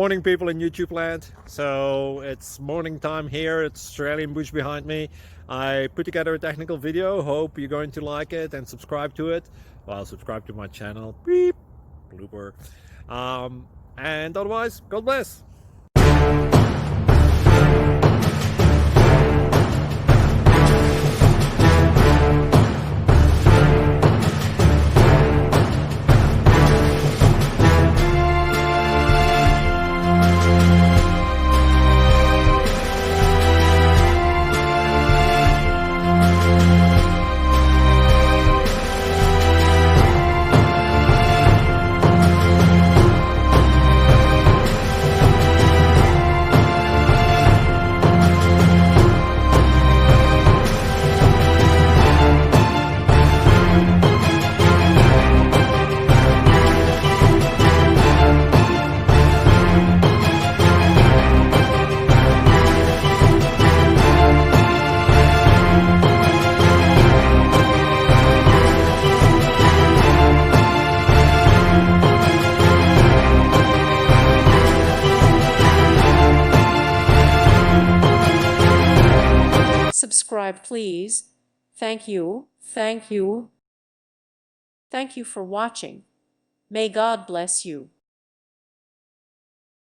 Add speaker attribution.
Speaker 1: Morning, people in YouTube land. So it's morning time here. It's Australian bush behind me. I put together a technical video. Hope you're going to like it and subscribe to it. Well, subscribe to my channel. Beep. Blooper. And otherwise, God bless.
Speaker 2: Subscribe, please. Thank you. Thank you. Thank you for watching. May God bless you.